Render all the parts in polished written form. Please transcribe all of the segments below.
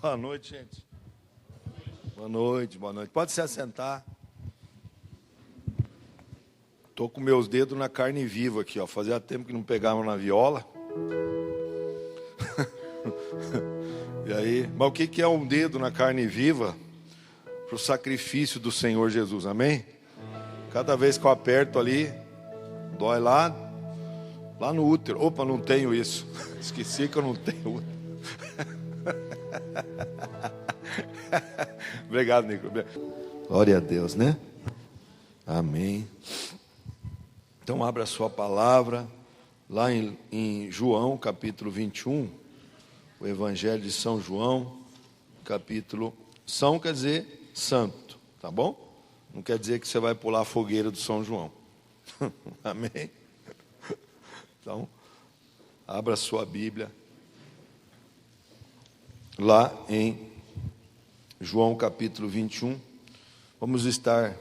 Boa noite, gente. Boa noite, boa noite. Pode se assentar. Estou com meus dedos na carne viva aqui, ó. Fazia tempo que não pegavam na viola. E aí, mas o que é um dedo na carne viva? Para o sacrifício do Senhor Jesus, amém? Cada vez que eu aperto ali, dói lá no útero. Opa, não tenho isso. Esqueci que eu não tenho útero. Obrigado, Nico. Glória a Deus, né? Amém. Então abra a sua palavra lá em João, capítulo 21, o Evangelho de São João, capítulo... São quer dizer santo, tá bom? Não quer dizer que você vai pular a fogueira do São João. Amém? Então, abra a sua Bíblia lá em João capítulo 21. Vamos estar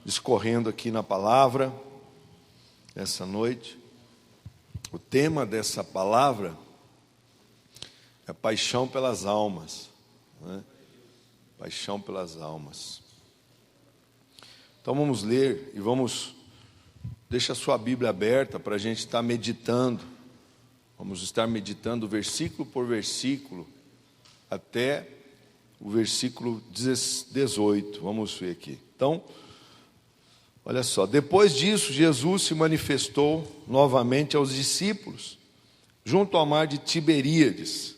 discorrendo aqui na palavra essa noite. O tema dessa palavra é paixão pelas almas, né? Paixão pelas almas. Então vamos ler e deixa a sua Bíblia aberta para a gente estar meditando. Vamos estar meditando versículo por versículo até o versículo 18. Vamos ver aqui. Então, olha só. Depois disso, Jesus se manifestou novamente aos discípulos, junto ao mar de Tiberíades.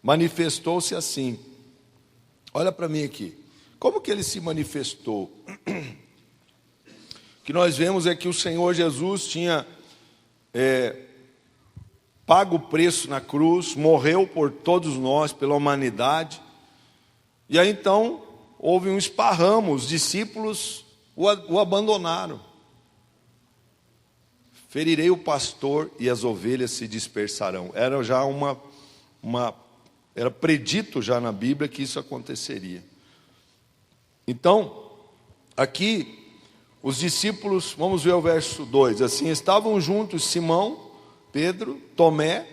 Manifestou-se assim. Olha para mim aqui. Como que ele se manifestou? O que nós vemos é que o Senhor Jesus tinha pago o preço na cruz, morreu por todos nós, pela humanidade. E aí então houve um esparramo, os discípulos o abandonaram. Ferirei o pastor e as ovelhas se dispersarão. Era já era predito já na Bíblia que isso aconteceria. Então, aqui os discípulos, vamos ver o verso 2, assim, estavam juntos Simão, Pedro, Tomé,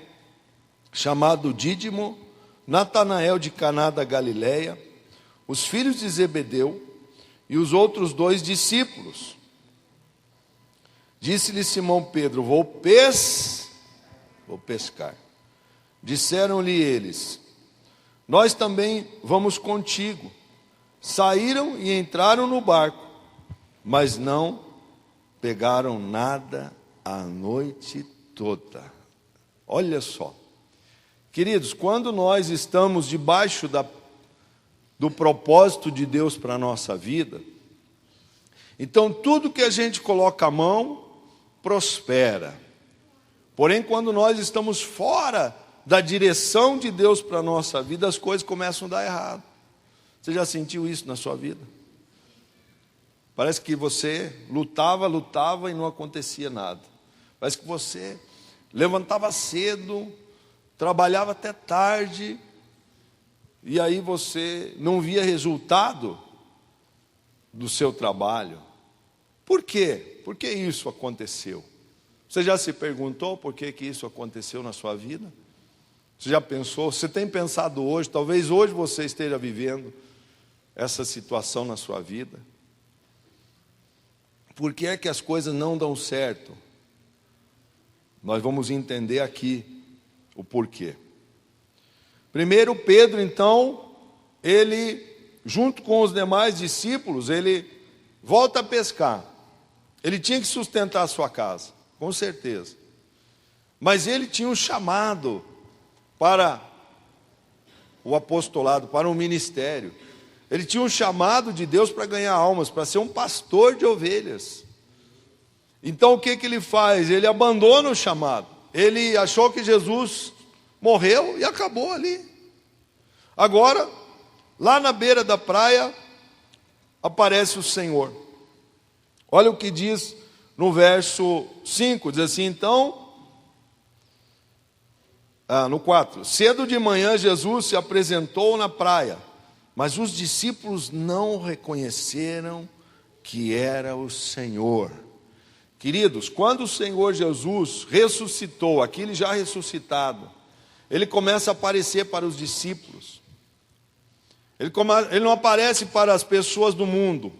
chamado Dídimo, Natanael de Caná da Galileia, os filhos de Zebedeu e os outros 2 discípulos. Disse-lhe Simão Pedro, vou pescar. Disseram-lhe eles, nós também vamos contigo. Saíram e entraram no barco, mas não pegaram nada a noite toda. Olha só. Queridos, quando nós estamos debaixo do propósito de Deus para a nossa vida, então tudo que a gente coloca a mão, prospera. Porém, quando nós estamos fora da direção de Deus para a nossa vida, as coisas começam a dar errado. Você já sentiu isso na sua vida? Parece que você lutava e não acontecia nada. Parece que você levantava cedo, trabalhava até tarde, e aí você não via resultado do seu trabalho. Por quê? Por que isso aconteceu? Você já se perguntou por que isso aconteceu na sua vida? Você já pensou? Você tem pensado hoje? Talvez hoje você esteja vivendo essa situação na sua vida. Por que é que as coisas não dão certo? Nós vamos entender aqui o porquê. Primeiro, Pedro, então, ele, junto com os demais discípulos, ele volta a pescar. Ele tinha que sustentar a sua casa, com certeza. Mas ele tinha um chamado para o apostolado, para o ministério. Ele tinha um chamado de Deus para ganhar almas, para ser um pastor de ovelhas. Então o que ele faz? Ele abandona o chamado. Ele achou que Jesus morreu e acabou ali. Agora, lá na beira da praia, aparece o Senhor. Olha o que diz no verso 5, diz assim, então... no 4, cedo de manhã Jesus se apresentou na praia, mas os discípulos não reconheceram que era o Senhor. Queridos, quando o Senhor Jesus ressuscitou, aquele já ressuscitado, ele começa a aparecer para os discípulos. Ele não aparece para as pessoas do mundo.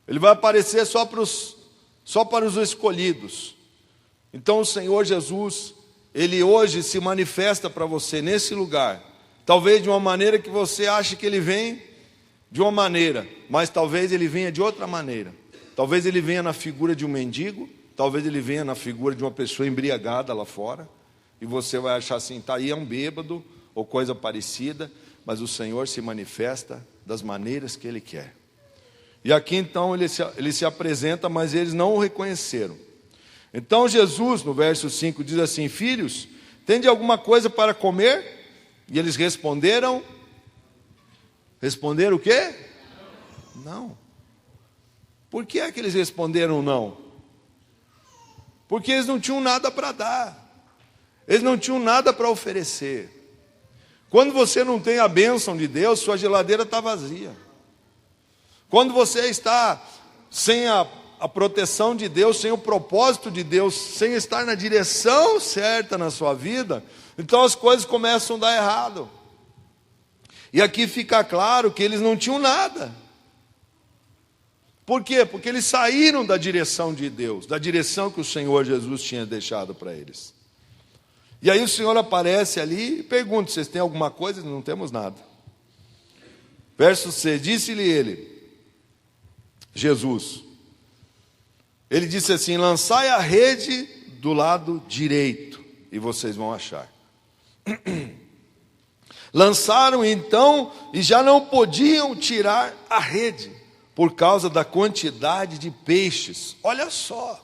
Ele vai aparecer só para os escolhidos. Então o Senhor Jesus, Ele hoje se manifesta para você nesse lugar. Talvez de uma maneira que você ache que Ele vem de uma maneira, mas talvez Ele venha de outra maneira. Talvez Ele venha na figura de um mendigo, talvez Ele venha na figura de uma pessoa embriagada lá fora, e você vai achar assim, tá aí, é um bêbado, ou coisa parecida, mas o Senhor se manifesta das maneiras que Ele quer. E aqui então ele se apresenta, mas eles não o reconheceram. Então Jesus, no verso 5, diz assim: filhos, tende alguma coisa para comer? E eles responderam o quê? Não. Por que é que eles responderam não? Porque eles não tinham nada para dar. Eles não tinham nada para oferecer. Quando você não tem a bênção de Deus, sua geladeira está vazia. Quando você está sem a proteção de Deus, sem o propósito de Deus, sem estar na direção certa na sua vida, então as coisas começam a dar errado. E aqui fica claro que eles não tinham nada. Por quê? Porque eles saíram da direção de Deus, da direção que o Senhor Jesus tinha deixado para eles. E aí o Senhor aparece ali e pergunta: vocês têm alguma coisa? Não temos nada. Verso 6, disse-lhe ele, Jesus, ele disse assim: lançai a rede do lado direito e vocês vão achar. Lançaram então e já não podiam tirar a rede por causa da quantidade de peixes. Olha só.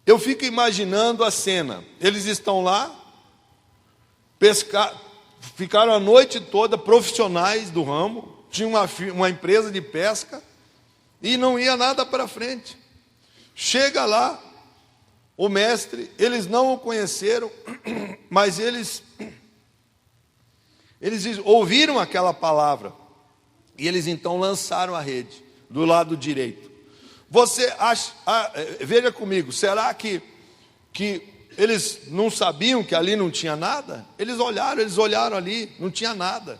Eu fico imaginando a cena. Eles estão lá, ficaram a noite toda, profissionais do ramo, tinha uma empresa de pesca, e não ia nada para frente. Chega lá, o mestre, eles não o conheceram, mas eles ouviram aquela palavra, e eles então lançaram a rede do lado direito. Você acha, veja comigo, será que eles não sabiam que ali não tinha nada? Eles olharam ali, não tinha nada.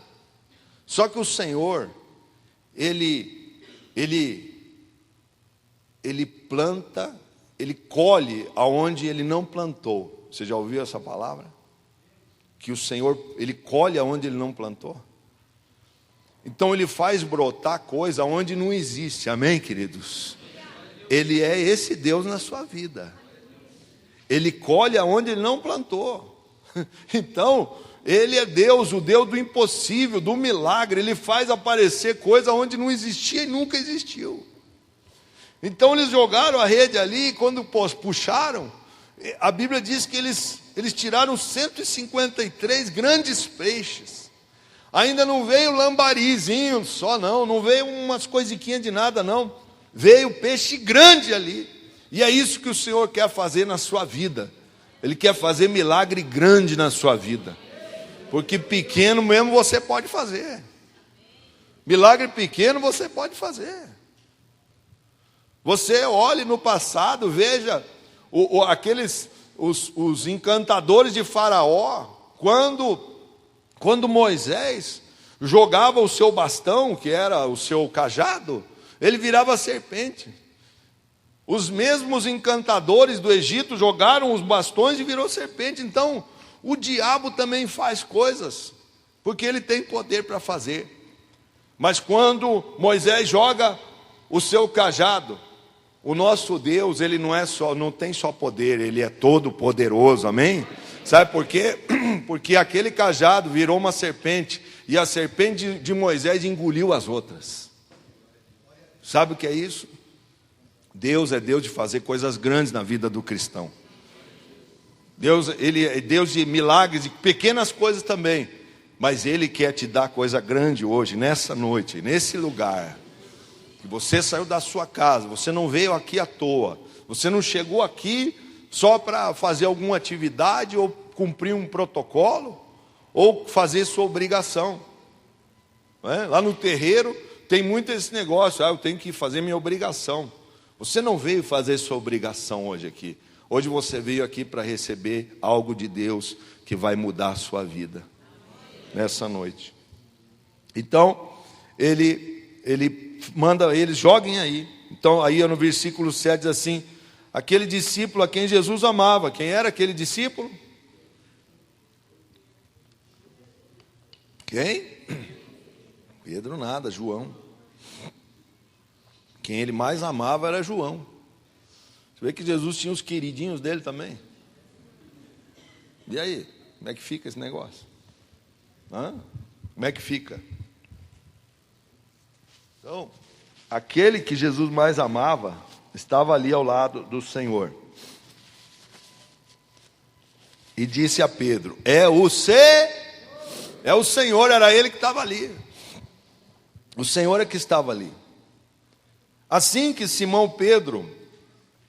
Só que o Senhor, Ele planta, Ele colhe aonde Ele não plantou. Você já ouviu essa palavra? Que o Senhor, Ele colhe aonde Ele não plantou. Então Ele faz brotar coisa onde não existe, amém, queridos? Ele é esse Deus na sua vida. Ele colhe aonde Ele não plantou. Então, Ele é Deus, o Deus do impossível, do milagre. Ele faz aparecer coisa onde não existia e nunca existiu. Então eles jogaram a rede ali, e quando puxaram, a Bíblia diz que eles tiraram 153 grandes peixes. Ainda não veio lambarizinho só não veio umas coisiquinhas de nada não. Veio peixe grande ali. E é isso que o Senhor quer fazer na sua vida. Ele quer fazer milagre grande na sua vida. Porque pequeno mesmo você pode fazer. Milagre pequeno você pode fazer. Você olhe no passado, veja os encantadores de Faraó, quando Moisés jogava o seu bastão, que era o seu cajado, ele virava serpente. Os mesmos encantadores do Egito jogaram os bastões e virou serpente. Então, o diabo também faz coisas, porque ele tem poder para fazer. Mas quando Moisés joga o seu cajado, o nosso Deus, Ele não tem só poder, Ele é todo poderoso, amém? Sabe por quê? Porque aquele cajado virou uma serpente, e a serpente de Moisés engoliu as outras. Sabe o que é isso? Deus é Deus de fazer coisas grandes na vida do cristão. Deus, Ele é Deus de milagres, de pequenas coisas também. Mas Ele quer te dar coisa grande hoje, nessa noite, nesse lugar. Que você saiu da sua casa, você não veio aqui à toa. Você não chegou aqui só para fazer alguma atividade, ou cumprir um protocolo, ou fazer sua obrigação. Não é? Lá no terreiro tem muito esse negócio, eu tenho que fazer minha obrigação. Você não veio fazer sua obrigação hoje aqui. Hoje você veio aqui para receber algo de Deus que vai mudar a sua vida nessa noite. Então, ele manda eles, joguem aí. Então, aí no versículo 7 diz assim: aquele discípulo a quem Jesus amava. Quem era aquele discípulo? Quem? Pedro nada, João. Quem ele mais amava era João. Você vê que Jesus tinha os queridinhos dele também. E aí, como é que fica esse negócio? Como é que fica? Então, aquele que Jesus mais amava estava ali ao lado do Senhor. E disse a Pedro: é o Senhor, era ele que estava ali. O Senhor é que estava ali. Assim que Simão Pedro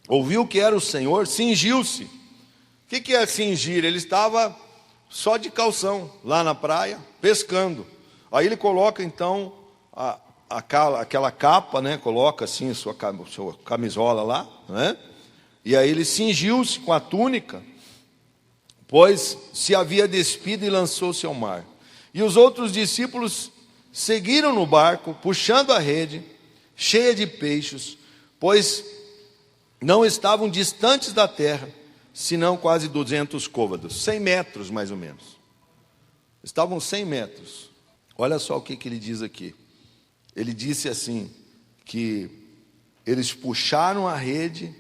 ouviu que era o Senhor, cingiu-se. O que é cingir? Ele estava só de calção, lá na praia, pescando. Aí ele coloca então aquela capa, né? Coloca assim sua camisola lá, né? E aí ele cingiu-se com a túnica, pois se havia despido, e lançou-se ao mar. E os outros discípulos seguiram no barco, puxando a rede, cheia de peixes, pois não estavam distantes da terra, senão quase 200 côvados, 100 metros mais ou menos. Estavam 100 metros. Olha só o que ele diz aqui. Ele disse assim, que eles puxaram a rede,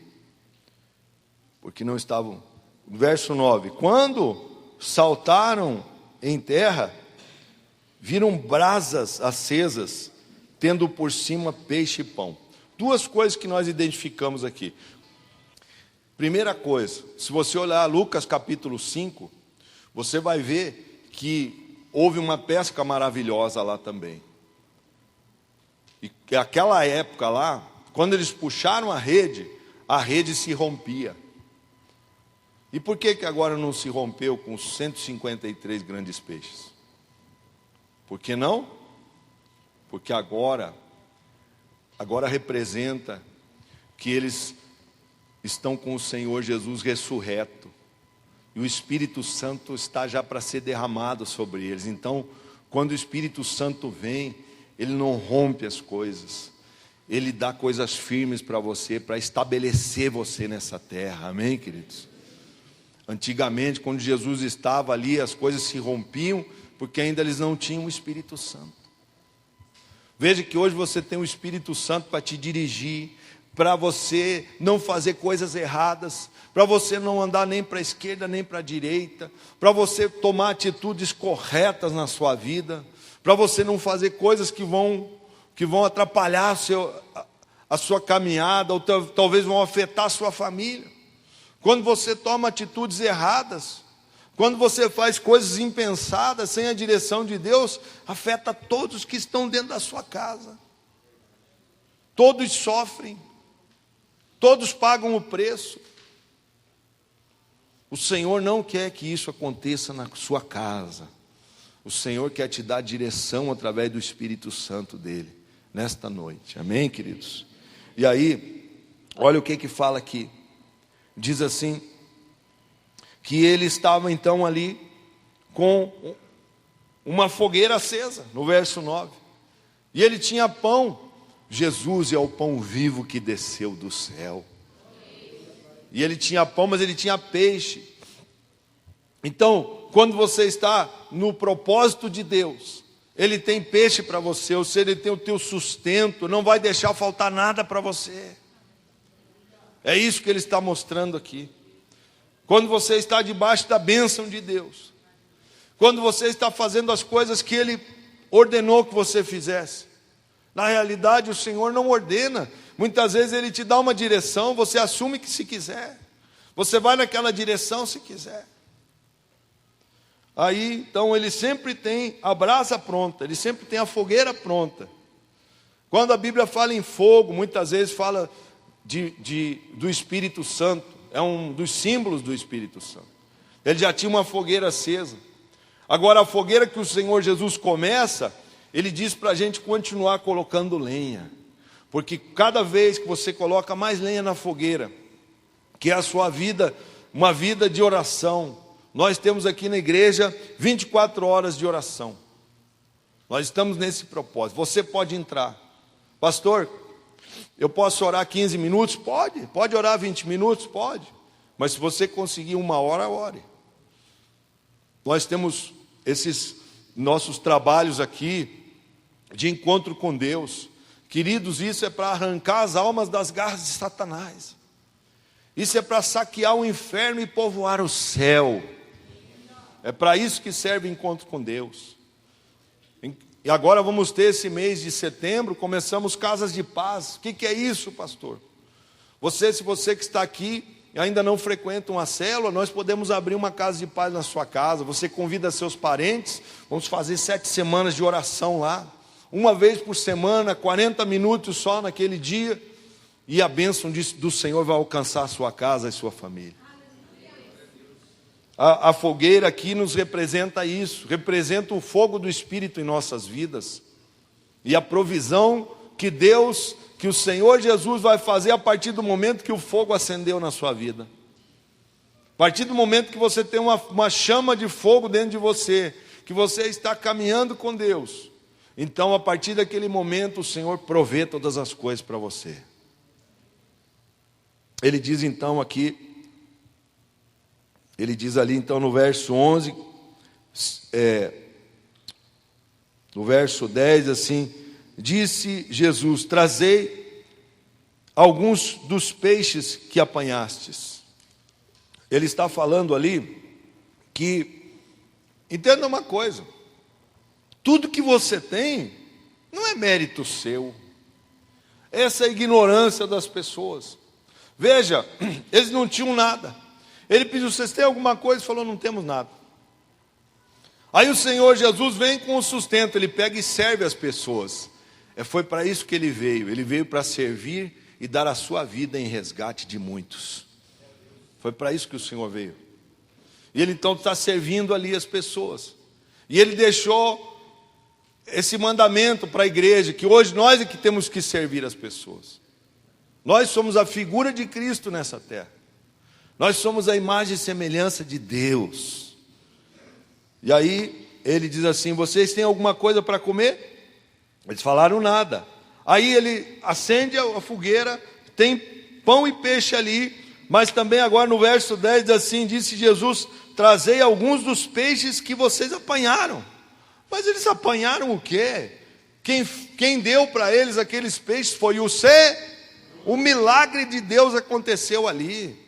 porque não estavam... Verso 9: quando saltaram em terra, viram brasas acesas, tendo por cima peixe e pão. Duas coisas que nós identificamos aqui. Primeira coisa, se você olhar Lucas capítulo 5, você vai ver que houve uma pesca maravilhosa lá também. E aquela época lá, quando eles puxaram a rede se rompia. E por que agora não se rompeu com 153 grandes peixes? Por que não? Porque agora representa que eles estão com o Senhor Jesus ressurreto. E o Espírito Santo está já para ser derramado sobre eles. Então, quando o Espírito Santo vem, ele não rompe as coisas. Ele dá coisas firmes para você, para estabelecer você nessa terra. Amém, queridos? Antigamente, quando Jesus estava ali, as coisas se rompiam, porque ainda eles não tinham o Espírito Santo. Veja que hoje você tem o Espírito Santo para te dirigir, para você não fazer coisas erradas, para você não andar nem para a esquerda nem para a direita, para você tomar atitudes corretas na sua vida, para você não fazer coisas que vão atrapalhar a sua caminhada, ou talvez vão afetar a sua família. Quando você toma atitudes erradas, quando você faz coisas impensadas, sem a direção de Deus, afeta todos que estão dentro da sua casa. Todos sofrem, todos pagam o preço. O Senhor não quer que isso aconteça na sua casa. O Senhor quer te dar direção através do Espírito Santo dele, nesta noite. Amém, queridos? E aí, olha o que fala aqui. Diz assim, que ele estava então ali com uma fogueira acesa, no verso 9. E ele tinha pão. Jesus é o pão vivo que desceu do céu. E ele tinha pão, mas ele tinha peixe. Então, quando você está no propósito de Deus, ele tem peixe para você, ou seja, ele tem o teu sustento, não vai deixar faltar nada para você. É isso que ele está mostrando aqui. Quando você está debaixo da bênção de Deus, quando você está fazendo as coisas que ele ordenou que você fizesse. Na realidade, o Senhor não ordena. Muitas vezes ele te dá uma direção, você assume que se quiser. Você vai naquela direção se quiser. Aí, então, ele sempre tem a brasa pronta, ele sempre tem a fogueira pronta. Quando a Bíblia fala em fogo, muitas vezes fala do Espírito Santo. É um dos símbolos do Espírito Santo. Ele já tinha uma fogueira acesa. Agora, a fogueira que o Senhor Jesus começa, ele diz para a gente continuar colocando lenha. Porque cada vez que você coloca mais lenha na fogueira, que é a sua vida, uma vida de oração. Nós temos aqui na igreja 24 horas de oração. Nós estamos nesse propósito. Você pode entrar. Pastor, eu posso orar 15 minutos? Pode. Pode orar 20 minutos? Pode. Mas se você conseguir 1 hora, ore. Nós temos esses nossos trabalhos aqui de encontro com Deus. Queridos, isso é para arrancar as almas das garras de Satanás. Isso é para saquear o inferno e povoar o céu. É para isso que serve o encontro com Deus. E agora vamos ter esse mês de setembro, começamos Casas de Paz. O que é isso, pastor? Se você que está aqui ainda não frequenta uma célula, nós podemos abrir uma casa de paz na sua casa. Você convida seus parentes, vamos fazer 7 semanas de oração lá. Uma vez por semana, 40 minutos só naquele dia. E a bênção do Senhor vai alcançar a sua casa e sua família. A fogueira aqui nos representa isso, representa o fogo do Espírito em nossas vidas. E a provisão que o Senhor Jesus vai fazer a partir do momento que o fogo acendeu na sua vida. A partir do momento que você tem uma chama de fogo dentro de você, que você está caminhando com Deus. Então, a partir daquele momento, o Senhor provê todas as coisas para você. Ele diz então aqui, ele diz ali então no verso 11, no verso 10 assim, disse Jesus, trazei alguns dos peixes que apanhastes. Ele está falando ali que, entenda uma coisa, tudo que você tem não é mérito seu, essa é a ignorância das pessoas. Veja, eles não tinham nada. Ele pediu, vocês têm alguma coisa? Falou, não temos nada. Aí o Senhor Jesus vem com o sustento, ele pega e serve as pessoas. Foi para isso que ele veio para servir e dar a sua vida em resgate de muitos. Foi para isso que o Senhor veio. E ele então está servindo ali as pessoas. E ele deixou esse mandamento para a igreja, que hoje nós é que temos que servir as pessoas. Nós somos a figura de Cristo nessa terra. Nós somos a imagem e semelhança de Deus. E aí ele diz assim, vocês têm alguma coisa para comer? Eles falaram nada. Aí ele acende a fogueira, tem pão e peixe ali, mas também agora no verso 10 diz assim, disse Jesus, trazei alguns dos peixes que vocês apanharam. Mas eles apanharam o quê? Quem deu para eles aqueles peixes foi o Senhor. O milagre de Deus aconteceu ali.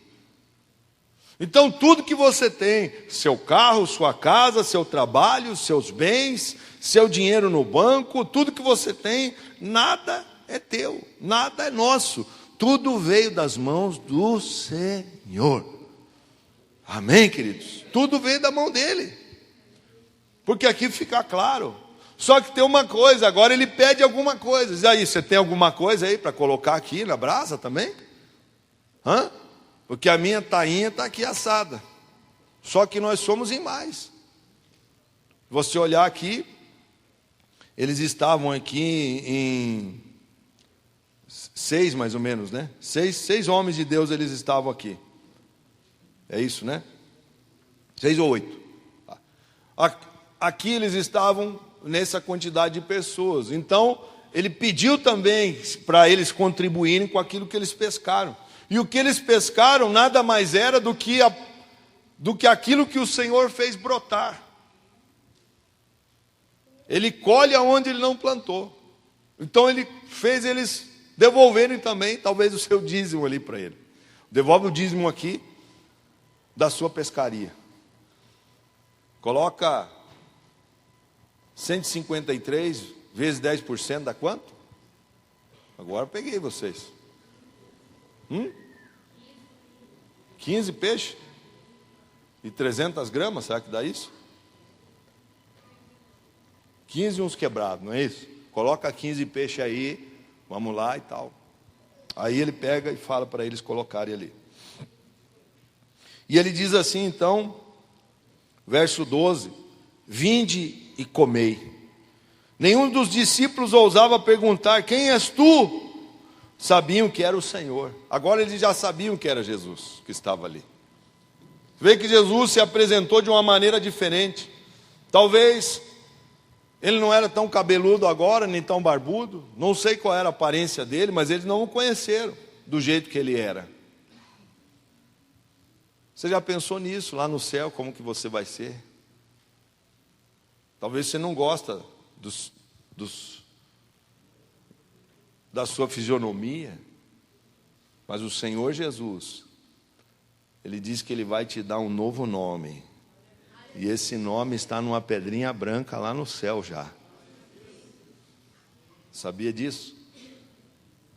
Então tudo que você tem, seu carro, sua casa, seu trabalho, seus bens, seu dinheiro no banco, tudo que você tem, nada é teu, nada é nosso. Tudo veio das mãos do Senhor. Amém, queridos? Tudo veio da mão dele. Porque aqui fica claro. Só que tem uma coisa, agora ele pede alguma coisa. Diz aí, você tem alguma coisa aí para colocar aqui na brasa também? Porque a minha tainha está aqui assada. Só que nós somos em mais. Você olhar aqui, eles estavam aqui em 6 mais ou menos, né? 6 homens de Deus eles estavam aqui. É isso, né? 6 ou 8. Aqui eles estavam nessa quantidade de pessoas. Então, ele pediu também para eles contribuírem com aquilo que eles pescaram. E o que eles pescaram nada mais era do que aquilo que o Senhor fez brotar. Ele colhe aonde ele não plantou. Então ele fez eles devolverem também, talvez o seu dízimo ali para ele. Devolve o dízimo aqui da sua pescaria. Coloca 153 vezes 10% dá quanto? Agora eu peguei vocês. 15 peixes? E 300 gramas, será que dá isso? 15 uns quebrados, não é isso? Coloca 15 peixes aí, vamos lá e tal. Aí ele pega e fala para eles colocarem ali. E ele diz assim então, verso 12, vinde e comei. Nenhum dos discípulos ousava perguntar, quem és tu? Sabiam que era o Senhor. Agora eles já sabiam que era Jesus que estava ali. Vê que Jesus se apresentou de uma maneira diferente. Talvez Ele não era tão cabeludo agora, nem tão barbudo. Não sei qual era a aparência dele, mas eles não o conheceram do jeito que ele era. Você já pensou nisso lá no céu, como que você vai ser? Talvez você não gosta da sua fisionomia, mas o Senhor Jesus, Ele diz que Ele vai te dar um novo nome. E esse nome está numa pedrinha branca lá no céu já. Sabia disso?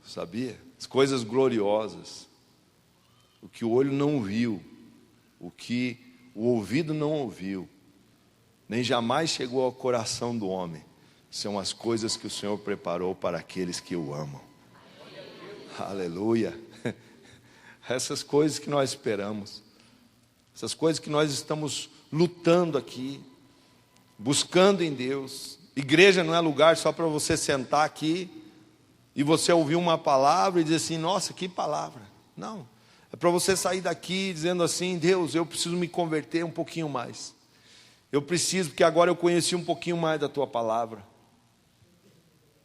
Sabia? As coisas gloriosas. O que o olho não viu, o que o ouvido não ouviu, nem jamais chegou ao coração do homem, são as coisas que o Senhor preparou para aqueles que o amam. Aleluia. Essas coisas que nós esperamos, essas coisas que nós estamos lutando aqui, buscando em Deus. Igreja não é lugar só para você sentar aqui e você ouvir uma palavra e dizer assim, nossa, que palavra. Não, é para você sair daqui dizendo assim, Deus, eu preciso me converter um pouquinho mais. Eu preciso, porque agora eu conheci um pouquinho mais da Tua palavra.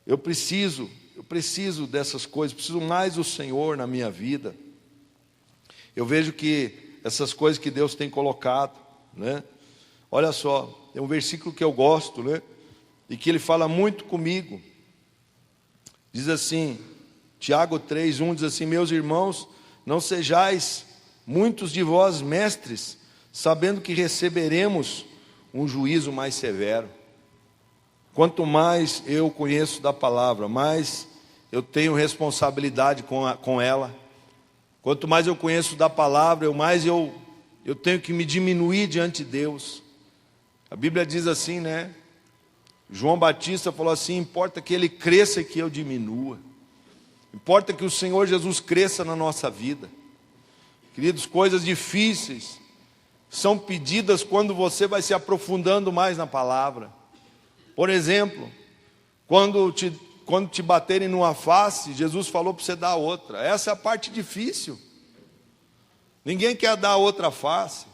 Eu preciso dessas coisas, preciso mais do Senhor na minha vida. Eu vejo que essas coisas que Deus tem colocado, né? Olha só, tem um versículo que eu gosto, né? E que ele fala muito comigo. Diz assim, Tiago 3:1 diz assim, meus irmãos, não sejais muitos de vós mestres, sabendo que receberemos um juízo mais severo. Quanto mais eu conheço da palavra, mais eu tenho responsabilidade com ela. Quanto mais eu conheço da palavra, mais eu tenho que me diminuir diante de Deus. A Bíblia diz assim, né? João Batista falou assim, importa que ele cresça e que eu diminua. Importa que o Senhor Jesus cresça na nossa vida. Queridos, coisas difíceis são pedidas quando você vai se aprofundando mais na palavra. Por exemplo, quando te baterem numa face, Jesus falou para você dar outra. Essa é a parte difícil. Ninguém quer dar outra face.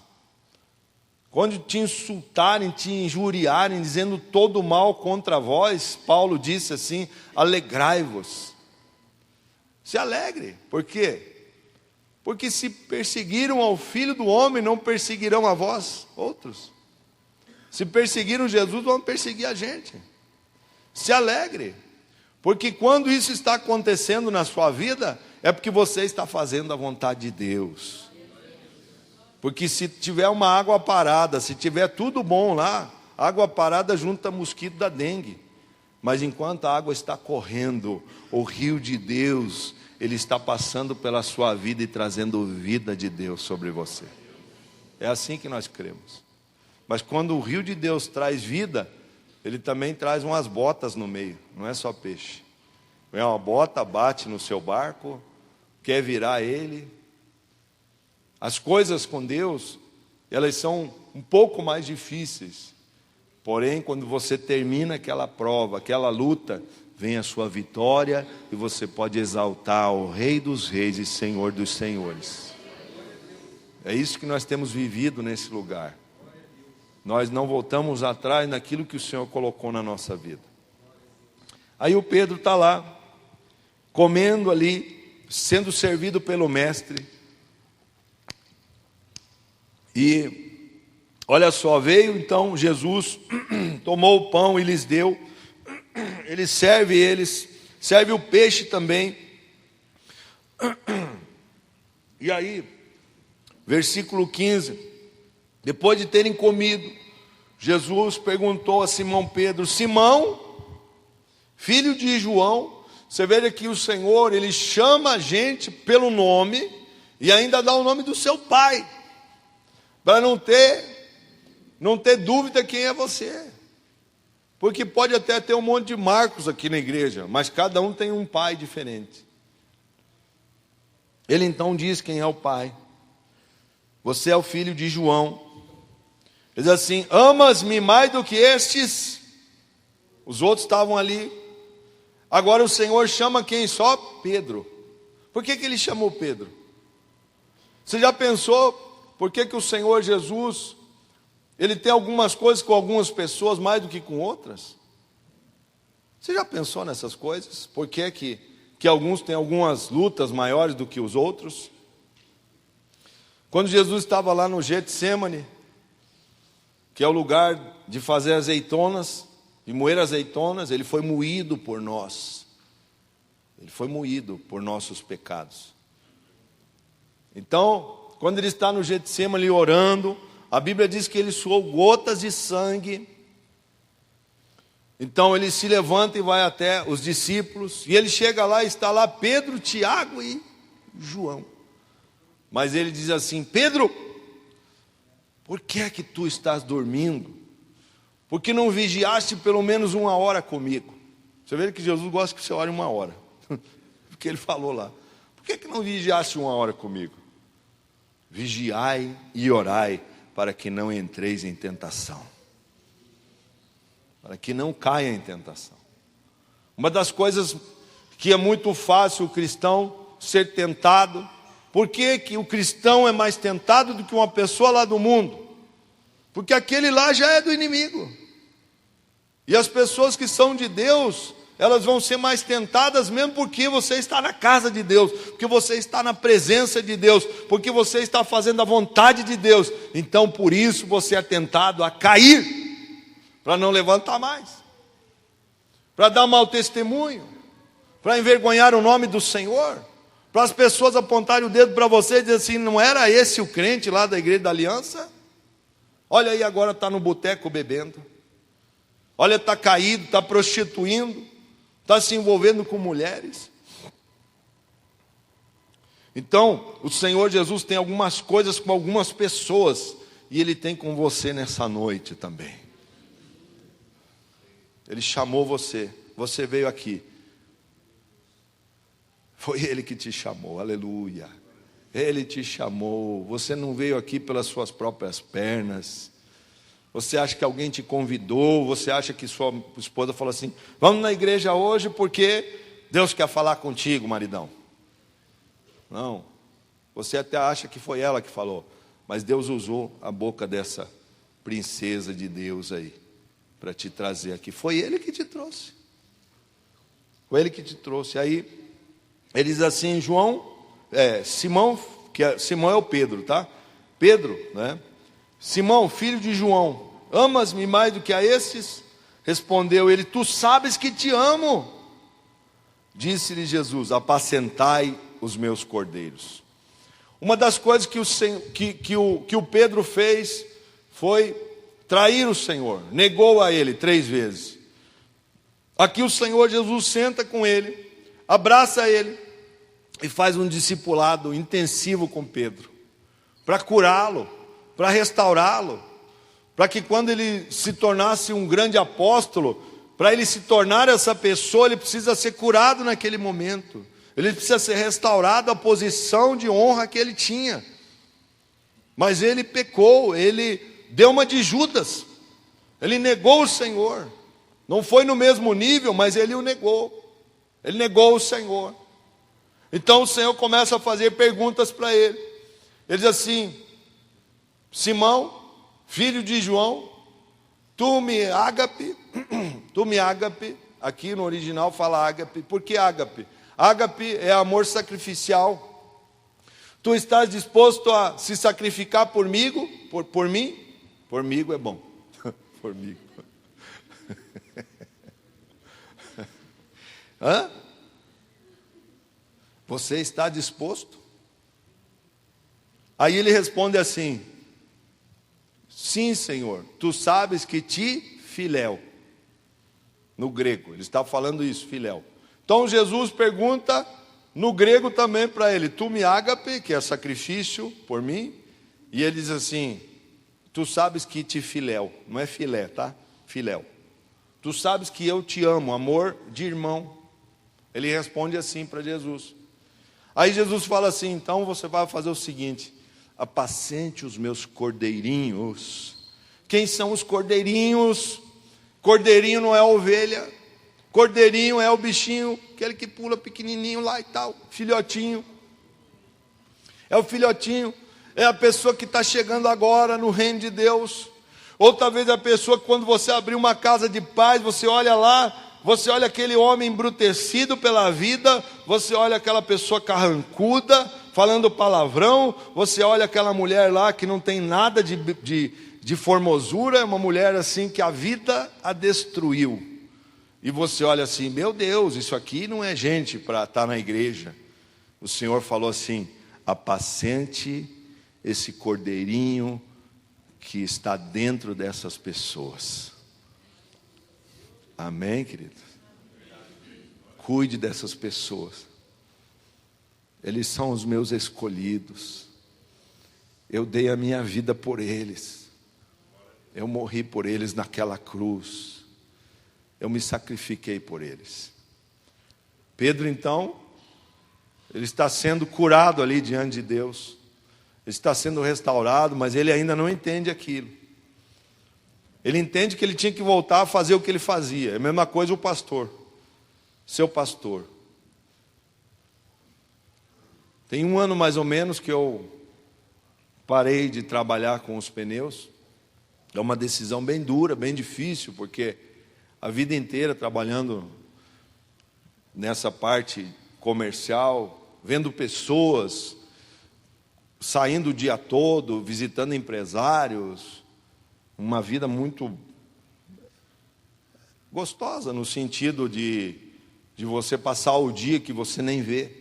Quando te insultarem, te injuriarem, dizendo todo mal contra vós, Paulo disse assim, alegrai-vos. Se alegre. Por quê? Porque se perseguiram ao Filho do Homem, não perseguirão a vós, outros. Se perseguiram Jesus, vão perseguir a gente. Se alegre. Porque quando isso está acontecendo na sua vida, é porque você está fazendo a vontade de Deus. Porque se tiver uma água parada, se tiver tudo bom lá, água parada junta mosquito da dengue. Mas enquanto a água está correndo, o rio de Deus, ele está passando pela sua vida e trazendo vida de Deus sobre você. É assim que nós cremos. Mas quando o rio de Deus traz vida, ele também traz umas botas no meio, não é só peixe. Vem uma bota, bate no seu barco, quer virar ele. As coisas com Deus, elas são um pouco mais difíceis. Porém, quando você termina aquela prova, aquela luta, vem a sua vitória e você pode exaltar o Rei dos Reis e Senhor dos Senhores. É isso que nós temos vivido nesse lugar. Nós não voltamos atrás naquilo que o Senhor colocou na nossa vida. Aí o Pedro está lá, comendo ali, sendo servido pelo mestre. E olha só, veio então Jesus, tomou o pão e lhes deu. Ele serve o peixe também. E aí, versículo 15, depois de terem comido, Jesus perguntou a Simão Pedro, Simão, filho de João, você vê que o Senhor, Ele chama a gente pelo nome, e ainda dá o nome do seu pai, para não ter dúvida quem é você. Porque pode até ter um monte de Marcos aqui na igreja, mas cada um tem um pai diferente. Ele então diz quem é o pai. Você é o filho de João. Ele diz assim, amas-me mais do que estes? Os outros estavam ali. Agora o Senhor chama quem só? Pedro. Por que ele chamou Pedro? Você já pensou por que o Senhor Jesus, Ele tem algumas coisas com algumas pessoas mais do que com outras? Você já pensou nessas coisas? Por que que alguns têm algumas lutas maiores do que os outros? Quando Jesus estava lá no Getsemane, que é o lugar de fazer azeitonas, de moer azeitonas, ele foi moído por nós. Ele foi moído por nossos pecados. Então, quando ele está no Getsemane orando, a Bíblia diz que ele suou gotas de sangue. Então ele se levanta e vai até os discípulos, e ele chega lá e está lá Pedro, Tiago e João. Mas ele diz assim: Pedro, por que é que tu estás dormindo? Por que não vigiaste pelo menos 1 hora comigo? Você vê que Jesus gosta que você ore 1 hora. Porque ele falou lá: por que não vigiaste 1 hora comigo? Vigiai e orai, para que não entreis em tentação. Para que não caia em tentação. Uma das coisas que é muito fácil o cristão ser tentado. Por que que o cristão é mais tentado do que uma pessoa lá do mundo? Porque aquele lá já é do inimigo. E as pessoas que são de Deus, elas vão ser mais tentadas mesmo porque você está na casa de Deus, porque você está na presença de Deus, porque você está fazendo a vontade de Deus. Então por isso você é tentado a cair, para não levantar mais, para dar mau testemunho, para envergonhar o nome do Senhor, para as pessoas apontarem o dedo para você e dizer assim: não era esse o crente lá da Igreja da Aliança? Olha aí, agora está no boteco bebendo, olha, está caído, está prostituindo, está se envolvendo com mulheres. Então, o Senhor Jesus tem algumas coisas com algumas pessoas, e Ele tem com você nessa noite também. Ele chamou você, você veio aqui. Foi Ele que te chamou, aleluia. Ele te chamou, você não veio aqui pelas suas próprias pernas. Você acha que alguém te convidou, você acha que sua esposa falou assim: vamos na igreja hoje porque Deus quer falar contigo, maridão. Não, você até acha que foi ela que falou, mas Deus usou a boca dessa princesa de Deus aí, para te trazer aqui. Foi Ele que te trouxe. Foi Ele que te trouxe. Aí, ele diz assim, Simão, Simão é o Pedro, tá? Pedro, né? Simão, filho de João, amas-me mais do que a esses? Respondeu ele: tu sabes que te amo. Disse-lhe Jesus: apacentai os meus cordeiros. Uma das coisas que o Pedro fez foi trair o Senhor, negou a Ele 3 vezes. Aqui o Senhor Jesus senta com ele, abraça ele e faz um discipulado intensivo com Pedro, para curá-lo, para restaurá-lo, para que quando ele se tornasse um grande apóstolo, para ele se tornar essa pessoa, ele precisa ser curado naquele momento, ele precisa ser restaurado à posição de honra que ele tinha. Mas ele pecou, ele deu uma de Judas, ele negou o Senhor, não foi no mesmo nível, mas ele o negou, ele negou o Senhor. Então o Senhor começa a fazer perguntas para ele, ele diz assim: Simão, filho de João, tu me ágape, aqui no original fala ágape. Por que ágape? Ágape é amor sacrificial. Tu estás disposto a se sacrificar por mim? Pormigo é bom. Formigo. Hã? Você está disposto? Aí ele responde assim: sim, Senhor, tu sabes que ti filéu. No grego, ele está falando isso, filéu. Então Jesus pergunta no grego também para ele: tu me ágape, que é sacrifício por mim. E ele diz assim: tu sabes que te filéu, não é filé, tá? Filéu. Tu sabes que eu te amo, amor de irmão. Ele responde assim para Jesus. Aí Jesus fala assim: então você vai fazer o seguinte: apacente os meus cordeirinhos. Quem são os cordeirinhos? Cordeirinho não é a ovelha, cordeirinho é o bichinho, aquele que pula pequenininho lá e tal, filhotinho. É o filhotinho, é a pessoa que está chegando agora no reino de Deus. Ou talvez a pessoa que quando você abrir uma casa de paz, você olha lá, você olha aquele homem embrutecido pela vida, você olha aquela pessoa carrancuda, falando palavrão, você olha aquela mulher lá que não tem nada de formosura, é uma mulher assim que a vida a destruiu. E você olha assim, meu Deus, isso aqui não é gente para estar na igreja. O Senhor falou assim, apacente esse cordeirinho que está dentro dessas pessoas. Amém, querido? Cuide dessas pessoas. Eles são os meus escolhidos. Eu dei a minha vida por eles. Eu morri por eles naquela cruz. Eu me sacrifiquei por eles. Pedro, então, ele está sendo curado ali diante de Deus. Ele está sendo restaurado, mas ele ainda não entende aquilo. Ele entende que ele tinha que voltar a fazer o que ele fazia. É a mesma coisa o pastor, seu pastor. Tem 1 ano mais ou menos que eu parei de trabalhar com os pneus. É uma decisão bem dura, bem difícil, porque a vida inteira trabalhando nessa parte comercial, vendo pessoas, saindo o dia todo, visitando empresários, uma vida muito gostosa, no sentido de você passar o dia que você nem vê.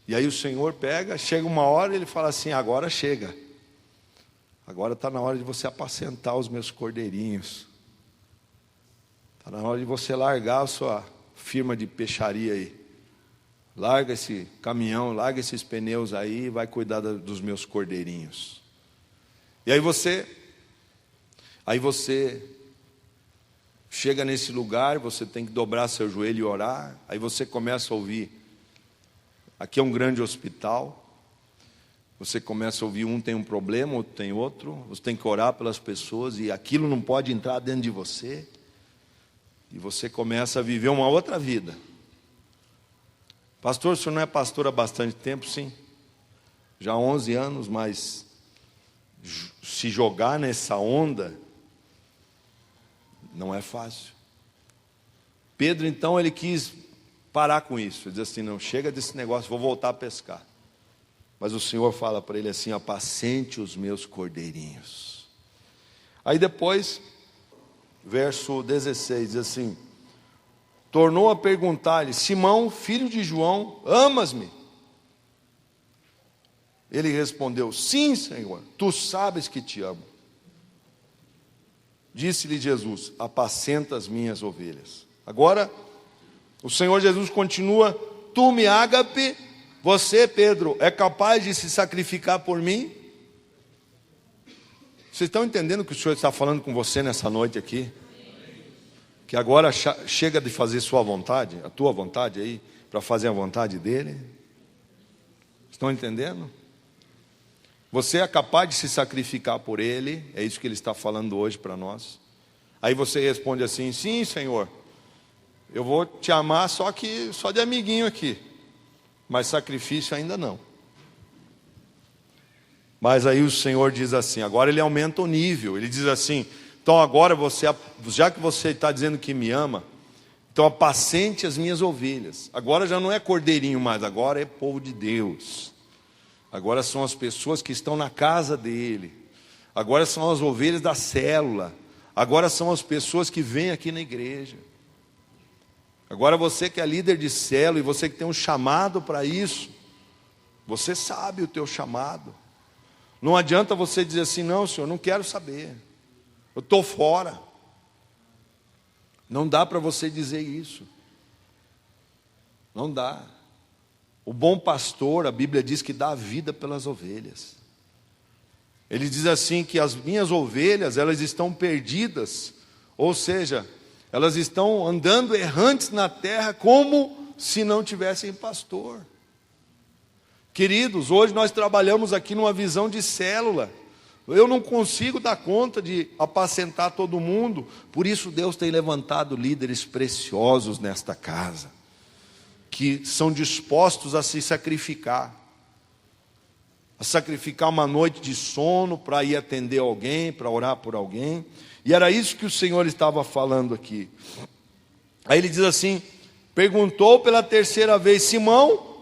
E aí o Senhor pega, chega uma hora e Ele fala assim, agora chega. Agora está na hora de você apacentar os meus cordeirinhos. Está na hora de você largar a sua firma de peixaria aí. Larga esse caminhão, larga esses pneus aí e vai cuidar dos meus cordeirinhos. E aí você chega nesse lugar, você tem que dobrar seu joelho e orar. Aí você começa a ouvir, aqui é um grande hospital. Você começa a ouvir, um tem um problema, outro tem outro. Você tem que orar pelas pessoas e aquilo não pode entrar dentro de você. E você começa a viver uma outra vida. Pastor, o senhor não é pastor há bastante tempo? Sim. Já há 11 anos, mas se jogar nessa onda não é fácil. Pedro, então, ele quis parar com isso. Ele diz assim, não, chega desse negócio, vou voltar a pescar. Mas o Senhor fala para ele assim, apacente os meus cordeirinhos. Aí depois, verso 16, diz assim, tornou a perguntar-lhe, Simão, filho de João, amas-me? Ele respondeu, sim, Senhor, tu sabes que te amo. Disse-lhe Jesus, apacenta as minhas ovelhas. Agora, o Senhor Jesus continua, tu me ágape, você, Pedro, é capaz de se sacrificar por mim? Vocês estão entendendo o que o Senhor está falando com você nessa noite aqui? Que agora chega de fazer sua vontade, a tua vontade aí, para fazer a vontade dele? Estão entendendo? Você é capaz de se sacrificar por ele, é isso que ele está falando hoje para nós. Aí você responde assim, sim, Senhor, eu vou te amar só de amiguinho aqui, mas sacrifício ainda não. Mas aí o Senhor diz assim, agora ele aumenta o nível, ele diz assim, então agora já que você está dizendo que me ama, então apacente as minhas ovelhas. Agora já não é cordeirinho mais, agora é povo de Deus. Agora são as pessoas que estão na casa dele. Agora são as ovelhas da célula. Agora são as pessoas que vêm aqui na igreja. Agora você que é líder de célula e você que tem um chamado para isso, você sabe o teu chamado. Não adianta você dizer assim, não, Senhor, não quero saber. Eu estou fora. Não dá para você dizer isso. Não dá. O bom pastor, a Bíblia diz que dá a vida pelas ovelhas. Ele diz assim que as minhas ovelhas, elas estão perdidas. Ou seja, elas estão andando errantes na terra como se não tivessem pastor. Queridos, hoje nós trabalhamos aqui numa visão de célula. Eu não consigo dar conta de apacentar todo mundo. Por isso Deus tem levantado líderes preciosos nesta casa, que são dispostos a se sacrificar. a sacrificar uma noite de sono para ir atender alguém, para orar por alguém. E era isso que o Senhor estava falando aqui. Aí ele diz assim, perguntou pela terceira vez, Simão,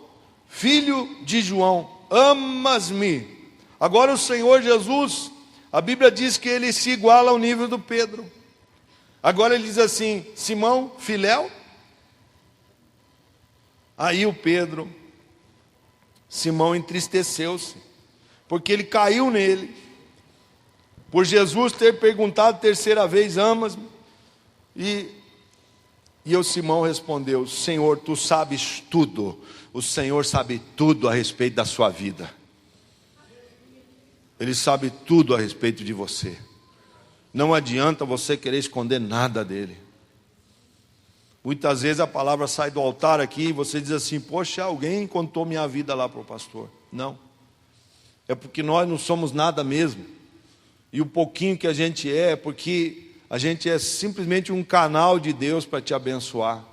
filho de João, amas-me? Agora o Senhor Jesus, a Bíblia diz que ele se iguala ao nível do Pedro. Agora ele diz assim, Simão, filéu? Aí o Pedro, Simão entristeceu-se, porque ele caiu nele, por Jesus ter perguntado terceira vez, amas-me? E o Simão respondeu, Senhor, tu sabes tudo, o Senhor sabe tudo a respeito da sua vida. Ele sabe tudo a respeito de você. Não adianta você querer esconder nada dele. Muitas vezes a palavra sai do altar aqui e você diz assim, poxa, alguém contou minha vida lá para o pastor. Não. É porque nós não somos nada mesmo. E o pouquinho que a gente é porque a gente é simplesmente um canal de Deus para te abençoar.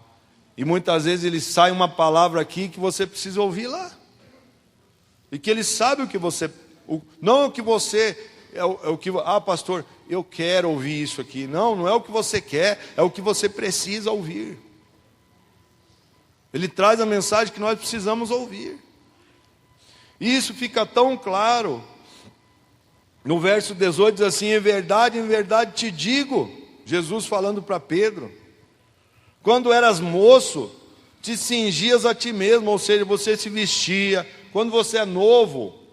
E muitas vezes ele sai uma palavra aqui que você precisa ouvir lá. E que ele sabe o que você... não o que você... É o que, pastor, eu quero ouvir isso aqui. Não, não é o que você quer, é o que você precisa ouvir. Ele traz a mensagem que nós precisamos ouvir. E isso fica tão claro. No verso 18 diz assim, em verdade te digo, Jesus falando para Pedro, quando eras moço, te cingias a ti mesmo, ou seja, você se vestia. Quando você é novo,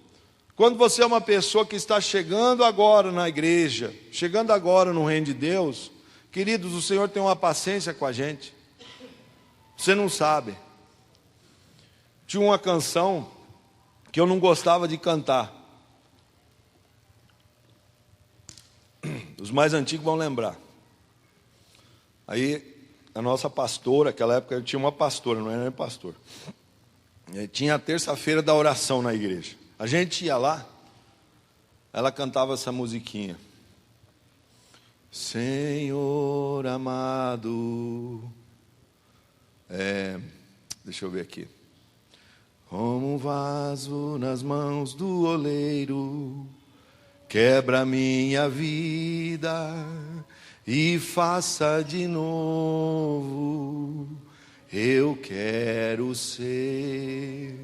quando você é uma pessoa que está chegando agora na igreja, chegando agora no reino de Deus, queridos, o Senhor tem uma paciência com a gente. Você não sabe. Tinha uma canção que eu não gostava de cantar. Os mais antigos vão lembrar. Aí, a nossa pastora, naquela época eu tinha uma pastora, não era nem pastor. Tinha a terça-feira da oração na igreja. A gente ia lá, ela cantava essa musiquinha. Senhor amado, deixa eu ver aqui. Como um vaso nas mãos do oleiro, quebra minha vida e faça de novo. Eu quero ser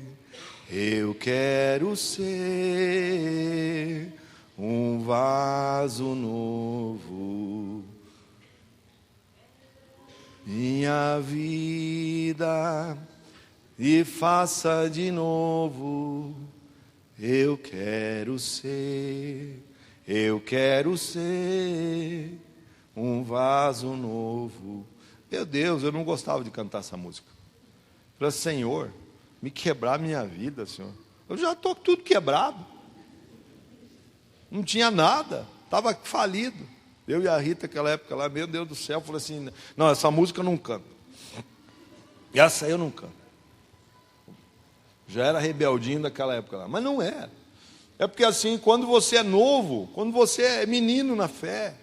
um vaso novo. Minha vida e faça de novo. Eu quero ser um vaso novo. Meu Deus, eu não gostava de cantar essa música. Eu falei, Senhor, me quebrar minha vida, Senhor. Eu já estou tudo quebrado. Não tinha nada, estava falido. Eu e a Rita, naquela época lá, meu Deus do céu, falei assim, não, essa música eu não canto. Essa aí eu não canto. Já era rebeldinho daquela época lá, mas não era. É porque assim, quando você é novo, quando você é menino na fé,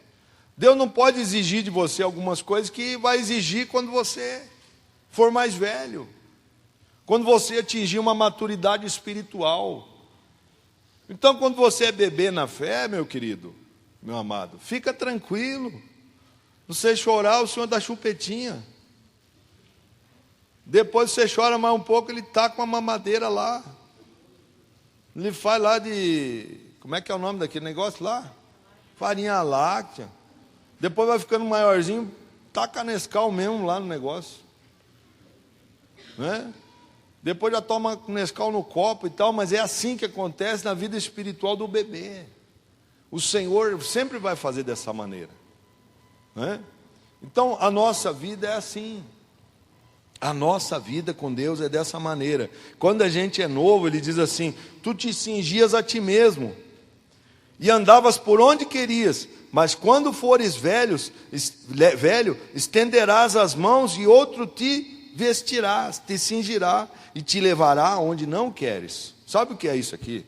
Deus não pode exigir de você algumas coisas que vai exigir quando você for mais velho. Quando você atingir uma maturidade espiritual. Então, quando você é bebê na fé, meu querido, meu amado, fica tranquilo. Você chorar, o Senhor dá chupetinha. Depois você chora mais um pouco, Ele está com a mamadeira lá. Ele faz lá de... Como é que é o nome daquele negócio lá? Farinha láctea. Depois vai ficando maiorzinho, taca Nescau mesmo lá no negócio. Né? Depois já toma Nescau no copo e tal, mas é assim que acontece na vida espiritual do bebê. O Senhor sempre vai fazer dessa maneira. Né? Então, a nossa vida é assim. A nossa vida com Deus é dessa maneira. Quando a gente é novo, Ele diz assim, tu te cingias a ti mesmo, e andavas por onde querias, mas quando fores velho, estenderás as mãos, e outro te vestirás, te cingirá, e te levará onde não queres. Sabe o que é isso aqui?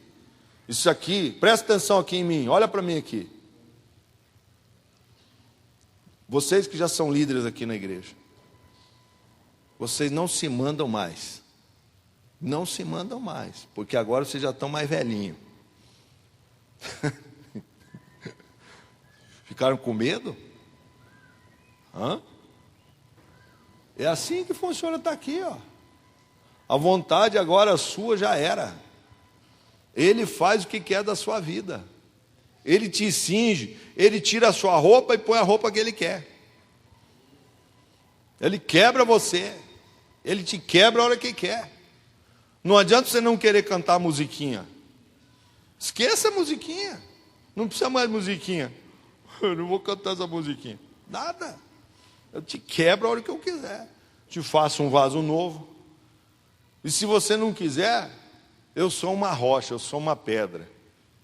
Isso aqui, presta atenção aqui em mim, olha para mim aqui. Vocês que já são líderes aqui na igreja, vocês não se mandam mais. Não se mandam mais, porque agora vocês já estão mais velhinhos. Ficaram com medo? Hã? É assim que funciona, está aqui, ó. A vontade agora sua já era. Ele faz o que quer da sua vida. Ele te cinge, ele tira a sua roupa e põe a roupa que ele quer. Ele quebra você. Ele te quebra a hora que quer. Não adianta você não querer cantar a musiquinha. Esqueça a musiquinha. Não precisa mais de musiquinha. Eu não vou cantar essa musiquinha. Nada. Eu te quebro a hora que eu quiser. Te faço um vaso novo. E se você não quiser, eu sou uma rocha, eu sou uma pedra.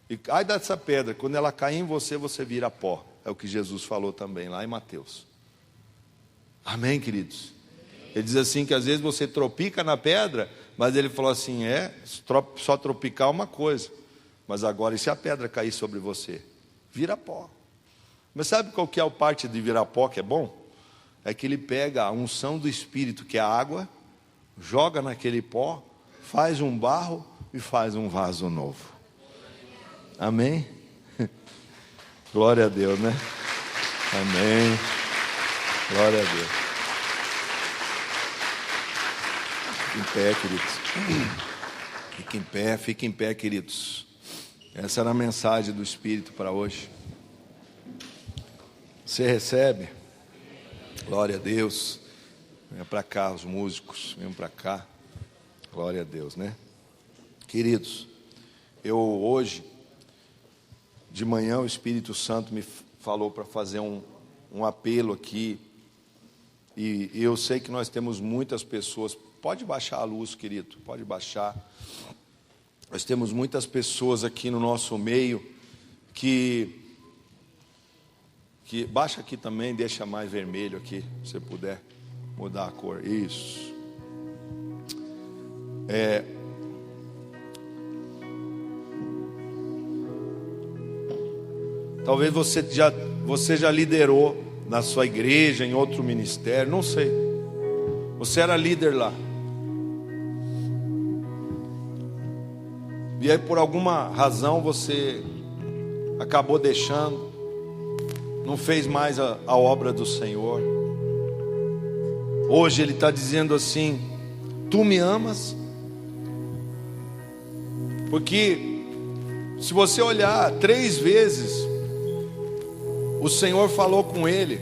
E ai dessa pedra, quando ela cair em você, você vira pó. É o que Jesus falou também lá em Mateus. Amém, queridos? Ele diz assim que às vezes você tropica na pedra, mas ele falou assim, só tropicar uma coisa. Mas agora, e se a pedra cair sobre você? Vira pó. Mas sabe qual que é a parte de virar pó que é bom? É que ele pega a unção do Espírito, que é a água, joga naquele pó, faz um barro e faz um vaso novo. Amém? Glória a Deus, né? Amém. Glória a Deus. Fique em pé, queridos. Fique em pé, queridos. Essa era a mensagem do Espírito para hoje. Você recebe? Glória a Deus. Venha para cá, os músicos, venham para cá. Glória a Deus, né? Queridos, eu hoje, de manhã, o Espírito Santo me falou para fazer um apelo aqui. E eu sei que nós temos muitas pessoas. Pode baixar a luz, querido, pode baixar. Nós temos muitas pessoas aqui no nosso meio que baixa aqui também, deixa mais vermelho aqui, se você puder mudar a cor. Isso. Talvez você já liderou na sua igreja, em outro ministério, não sei. Você era líder lá. E aí por alguma razão você acabou deixando, não fez mais a obra do Senhor. Hoje Ele está dizendo assim: tu me amas? Porque se você olhar 3 vezes, o Senhor falou com ele,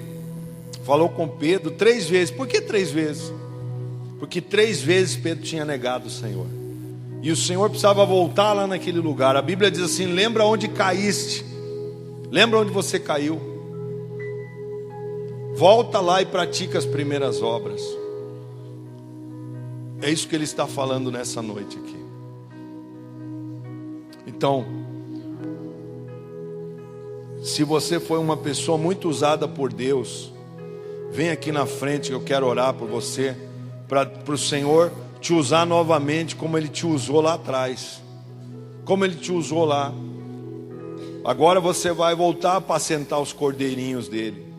falou com Pedro 3 vezes. Por que 3 vezes? Porque 3 vezes Pedro tinha negado o Senhor. E o Senhor precisava voltar lá naquele lugar. A Bíblia diz assim: lembra onde caíste. Lembra onde você caiu. Volta lá e pratica as primeiras obras. É isso que Ele está falando nessa noite aqui. Então, se você foi uma pessoa muito usada por Deus, vem aqui na frente que eu quero orar por você, para o Senhor te usar novamente como Ele te usou lá atrás. Como Ele te usou lá. Agora você vai voltar a apacentar os cordeirinhos dele.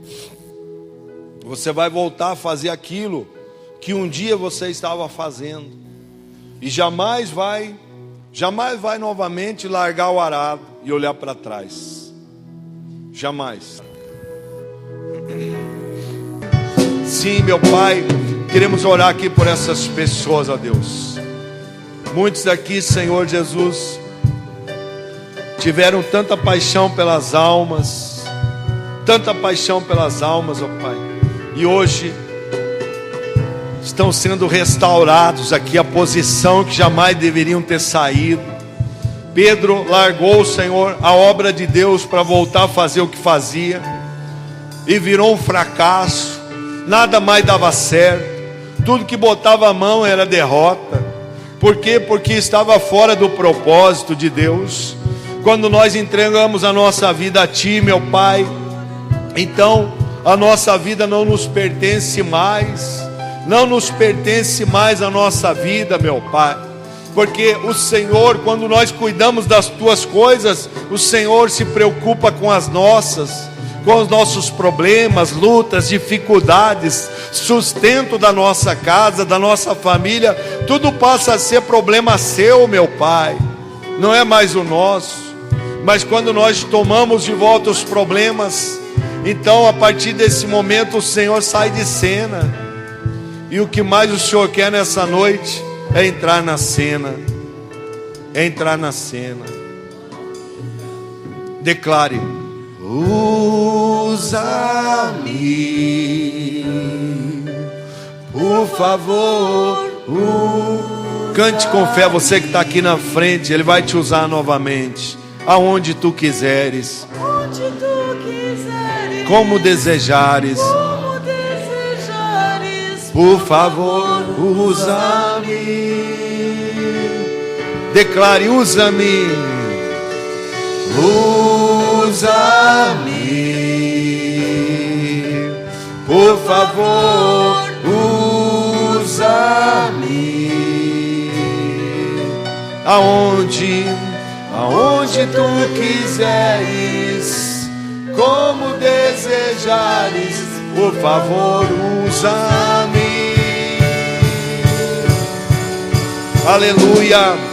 Você vai voltar a fazer aquilo que um dia você estava fazendo. E jamais vai novamente largar o arado e olhar para trás. Jamais. Sim, meu Pai, queremos orar aqui por essas pessoas, ó Deus. Muitos aqui, Senhor Jesus, tiveram tanta paixão pelas almas, ó Pai. E hoje estão sendo restaurados aqui a posição que jamais deveriam ter saído. Pedro largou, Senhor, a obra de Deus para voltar a fazer o que fazia, e virou um fracasso. Nada mais dava certo. Tudo que botava a mão era derrota. Por quê? Porque estava fora do propósito de Deus. Quando nós entregamos a nossa vida a Ti, meu Pai, então a nossa vida não nos pertence mais. Não nos pertence mais a nossa vida, meu Pai. Porque o Senhor, quando nós cuidamos das Tuas coisas, o Senhor se preocupa com as nossas, com os nossos problemas, lutas, dificuldades, sustento da nossa casa, da nossa família. Tudo passa a ser problema Seu, meu Pai. Não é mais o nosso. Mas quando nós tomamos de volta os problemas, então a partir desse momento o Senhor sai de cena. E o que mais o Senhor quer nessa noite é entrar na cena. É entrar na cena. Declare: usa-me, por favor. Cante com fé, você que está aqui na frente, Ele vai te usar novamente. Aonde tu quiseres, onde tu quiseres, como desejares, por favor, usa-me. Declare: usa-me, usa-me, por favor, usa-me. Aonde tu quiseres, como desejares, por favor, usa-me. Aleluia.